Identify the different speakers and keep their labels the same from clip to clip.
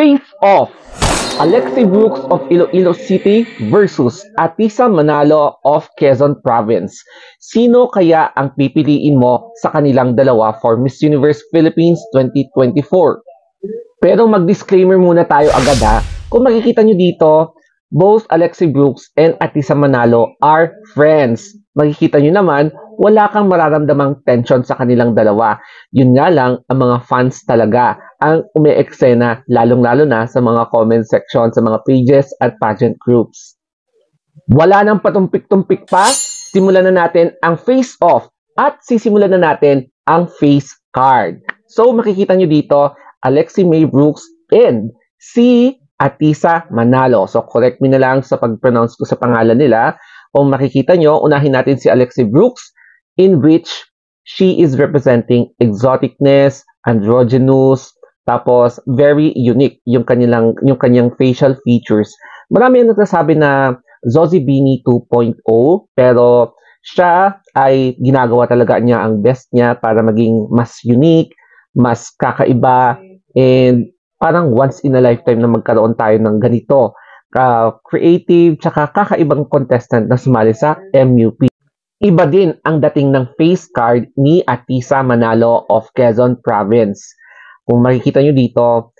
Speaker 1: Face Off! Alexi Brooks of Iloilo City versus Atisa Manalo of Quezon Province. Sino kaya ang pipiliin mo sa kanilang dalawa for Miss Universe Philippines 2024? Pero mag-disclaimer muna tayo agad ha. Kung makikita nyo dito, both Alexi Brooks and Atisa Manalo are friends. Makikita nyo naman, wala kang mararamdamang tension sa kanilang dalawa. Yun nga lang, ang mga fans talaga ang umi-eksena, lalong-lalo na sa mga comment section, sa mga pages at pageant groups. Wala nang patumpik-tumpik pa, simulan na natin ang face off at sisimulan na natin ang face card. So makikita nyo dito, Alexi May Brooks and si Atisa Manalo. So correct me na lang sa pag-pronounce ko sa pangalan nila. Kung makikita nyo, unahin natin si Alexi Brooks, in which she is representing exoticness, androgynous, tapos very unique yung kanyang facial features. Marami ang nagsasabi na Zosie Bini 2.0, pero siya ay ginagawa talaga niya ang best niya para maging mas unique, mas kakaiba, and parang once in a lifetime na magkaroon tayo ng ganito creative tsaka kakaibang contestant na sumali sa MUP. Iba din ang dating ng face card ni Atisa Manalo of Quezon Province. Kung makikita nyo dito,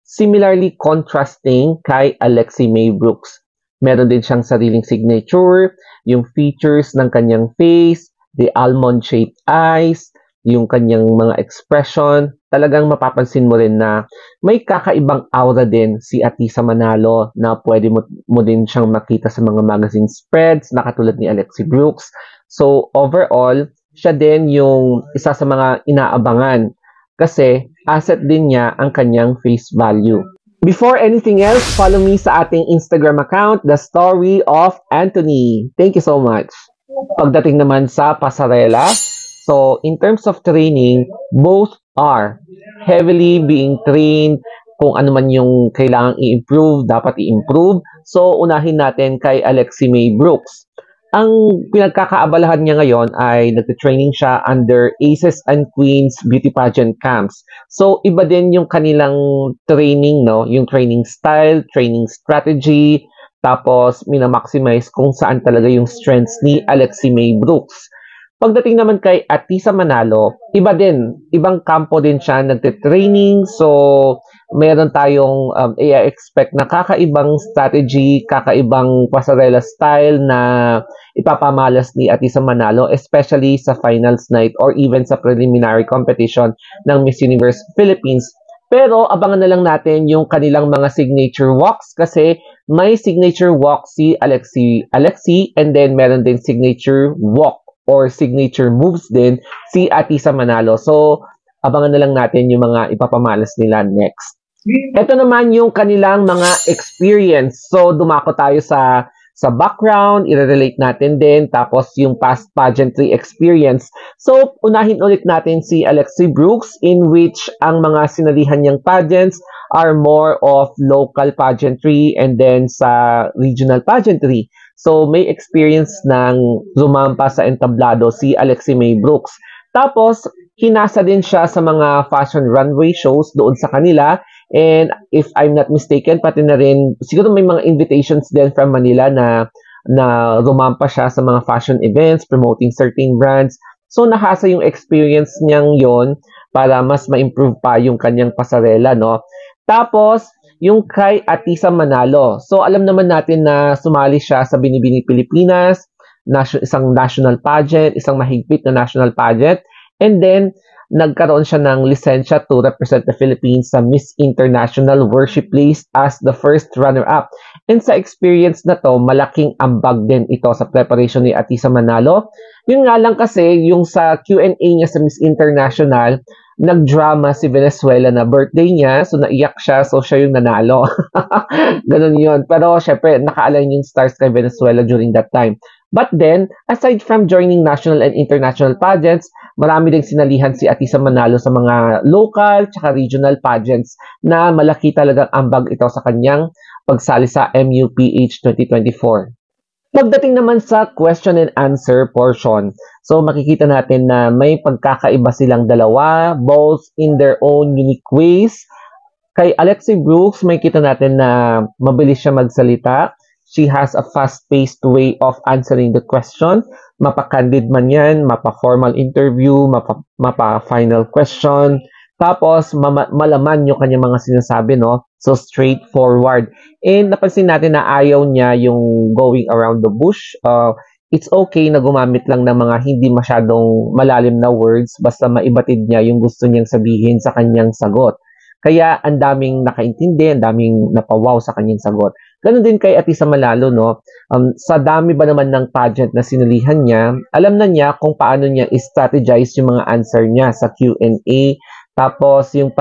Speaker 1: similarly contrasting kay Alexi May Brooks. Meron din siyang sariling signature, yung features ng kanyang face, the almond-shaped eyes, yung kanyang mga expression, talagang mapapansin mo rin na may kakaibang aura din si Atisa Manalo na pwede mo din siyang makita sa mga magazine spreads na katulad ni Alexi Brooks. So overall, siya din yung isa sa mga inaabangan kasi asset din niya ang kanyang face value. Before anything else, follow me sa ating Instagram account, The Story of Anthony. Thank you so much. Pagdating naman sa pasarela, so in terms of training, both are heavily being trained. Kung ano man yung kailangang i-improve, dapat i-improve. So unahin natin kay Alexi May Brooks. Ang pinagkakaabalahan niya ngayon ay nagte-training siya under Aces and Queens Beauty Pageant Camps. So iba din yung kanilang training, no? Yung training style, training strategy, tapos minamaximize kung saan talaga yung strengths ni Alexi May Brooks. Pagdating naman kay Atisa Manalo, iba din. Ibang kampo din siya nagte-training. So, meron tayong i-expect na kakaibang strategy, kakaibang pasarela style na ipapamalas ni Atisa Manalo, especially sa finals night or even sa preliminary competition ng Miss Universe Philippines. Pero, abangan na lang natin yung kanilang mga signature walks kasi may signature walk si Alexi and then meron din signature walk or signature moves din si Atisa Manalo. So, abangan na lang natin yung mga ipapamalas nila next. Ito naman yung kanilang mga experience. So, dumako tayo sa background, i-relate natin din, tapos yung past pageantry experience. So, unahin ulit natin si Alexi Brooks, in which ang mga sinalihan niyang pageants are more of local pageantry and then sa regional pageantry. So, may experience ng lumampa sa entablado si Alexi May Brooks. Tapos, hinasa din siya sa mga fashion runway shows doon sa kanila. And if I'm not mistaken, pati na rin, siguro may mga invitations din from Manila na lumampa siya sa mga fashion events, promoting certain brands. So, nahasa yung experience niyang yon para mas ma-improve pa yung kanyang pasarela, no? Tapos, yung kay Atisa Manalo. So, alam naman natin na sumali siya sa Binibini Pilipinas, isang national pageant, isang mahigpit na national pageant. And then, nagkaroon siya ng lisensya to represent the Philippines sa Miss International Worship Place as the first runner-up. And sa experience na to, malaking ambag din ito sa preparation ni Atisa Manalo. Yun nga lang kasi, yung sa Q&A niya sa Miss International, nagdrama si Venezuela na birthday niya, so naiyak siya, so siya yung nanalo. Ganun yun. Pero syempre, naka-align yung stars kay Venezuela during that time. But then, aside from joining national and international pageants, marami ding sinalihan si Atisa Manalo sa mga local tsaka regional pageants na malaki talagang ambag ito sa kanyang pagsali sa MUPH 2024. Pagdating naman sa question and answer portion, so makikita natin na may pagkakaiba silang dalawa, both in their own unique ways. Kay Alexi Brooks, may kita natin na mabilis siya magsalita. She has a fast-paced way of answering the question. Mapa-candid man yan, mapa-formal interview, mapa-final question. Tapos, malaman yung kanyang mga sinasabi, no? So, straightforward. And napansin natin na ayaw niya yung going around the bush. It's okay na gumamit lang ng mga hindi masyadong malalim na words basta maibatid niya yung gusto niyang sabihin sa kanyang sagot. Kaya ang daming nakaintindi, ang daming napawaw sa kanyang sagot. Ganun din kay Atisa Manalo, no? Sa dami ba naman ng pageant na sinulihan niya, alam na niya kung paano niya i-strategize yung mga answer niya sa Q&A. Tapos yung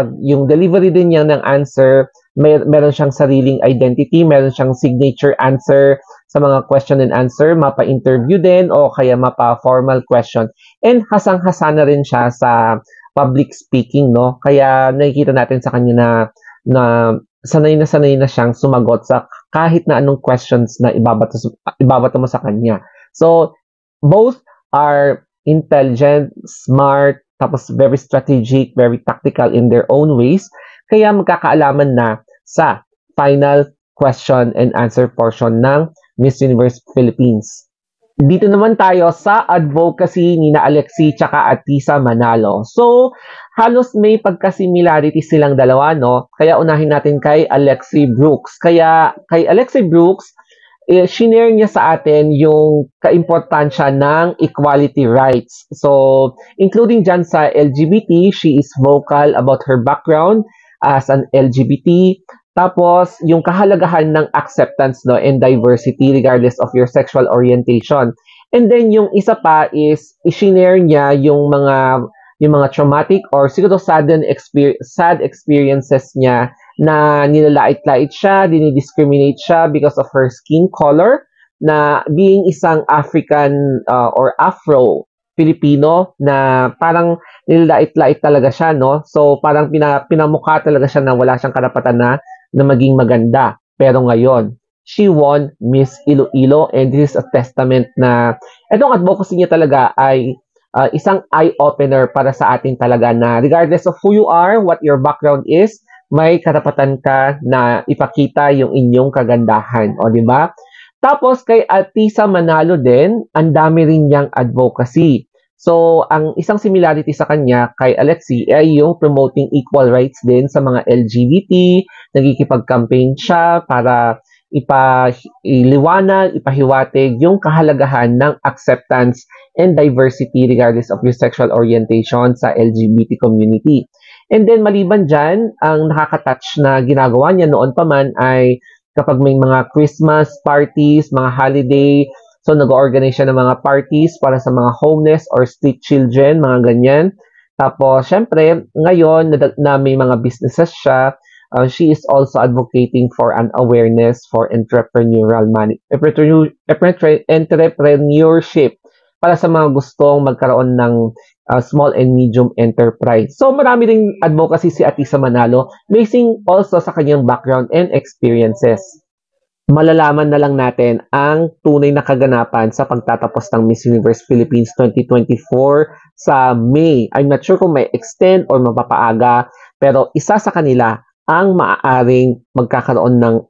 Speaker 1: delivery din niya ng answer, meron siyang sariling identity, meron siyang signature answer sa mga question and answer, mapa-interview din o kaya mapa-formal question. And hasang-hasa na rin siya sa public speaking, no? Kaya nakikita natin sa kanya na sanay na siyang sumagot sa kahit na anong questions na ibabato mo sa kanya. So, both are intelligent, smart, tapos very strategic, very tactical in their own ways. Kaya magkakaalaman na sa final question and answer portion ng Miss Universe Philippines. Dito naman tayo sa advocacy ni na Alexi tsaka Atisa Manalo. So, halos may pagka-similarity silang dalawa, no? Kaya unahin natin kay Alexi Brooks. Kaya kay Alexi Brooks, shinare niya sa atin yung kaimportansya ng equality rights. So, including dyan sa LGBT, she is vocal about her background as an LGBT. Tapos, yung kahalagahan ng acceptance, no, and diversity regardless of your sexual orientation. And then, yung isa pa is, i-share niya yung mga traumatic or siguro sad experiences niya na nilalait-lait siya, dinidiscriminate siya because of her skin color, na being isang African or Afro-Filipino na parang nilalait-lait talaga siya, no? So, parang pinamukha talaga siya na wala siyang karapatan na maging maganda. Pero ngayon, she won Miss Iloilo and this is a testament na itong advocacy niya talaga ay isang eye-opener para sa atin talaga na regardless of who you are, what your background is, may karapatan ka na ipakita yung inyong kagandahan. O, di ba? Tapos, kay Atisa Manalo din, ang dami rin niyang advocacy. So, ang isang similarity sa kanya kay Alexi ay yung promoting equal rights din sa mga LGBT, nagkikipag-campaign siya para iliwanag, ipahiwatig yung kahalagahan ng acceptance and diversity regardless of your sexual orientation sa LGBT community. And then, maliban dyan, ang nakaka-touch na ginagawa niya noon pa man ay kapag may mga Christmas parties, mga holiday, so, nag-organize siya ng mga parties para sa mga homeless or street children, mga ganyan. Tapos, syempre, ngayon na may mga businesses siya, she is also advocating for an awareness for entrepreneurship para sa mga gustong magkaroon ng small and medium enterprise. So, marami ring advocacy si Atisa Manalo, basing also sa kanyang background and experiences. Malalaman na lang natin ang tunay na kaganapan sa pagtatapos ng Miss Universe Philippines 2024 sa May. I'm not sure kung may extend or mapapaaga, pero isa sa kanila ang maaaring magkakaroon ng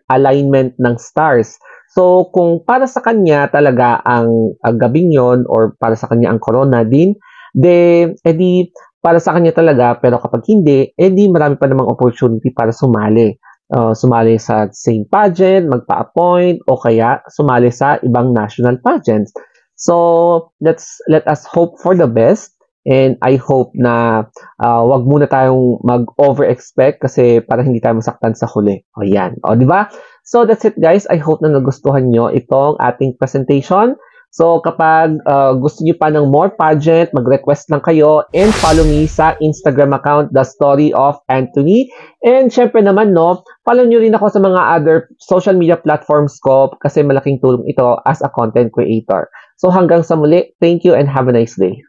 Speaker 1: alignment ng stars. So, kung para sa kanya talaga ang gabing yon or para sa kanya ang corona din, edi para sa kanya talaga, pero kapag hindi, edi marami pa namang opportunity para sumali. Sumali sa same pageant, magpa-appoint, o kaya sumali sa ibang national pageants. So, let us hope for the best. And I hope na wag muna tayong mag-over-expect kasi para hindi tayo masaktan sa huli. O yan. O, di ba? So, that's it guys. I hope na nagustuhan nyo itong ating presentation. So, kapag gusto niyo pa ng more pageant, mag-request lang kayo and follow me sa Instagram account, The Story of Anthony. And syempre naman, no, follow niyo rin ako sa mga other social media platforms ko kasi malaking tulong ito as a content creator. So, hanggang sa muli, thank you and have a nice day.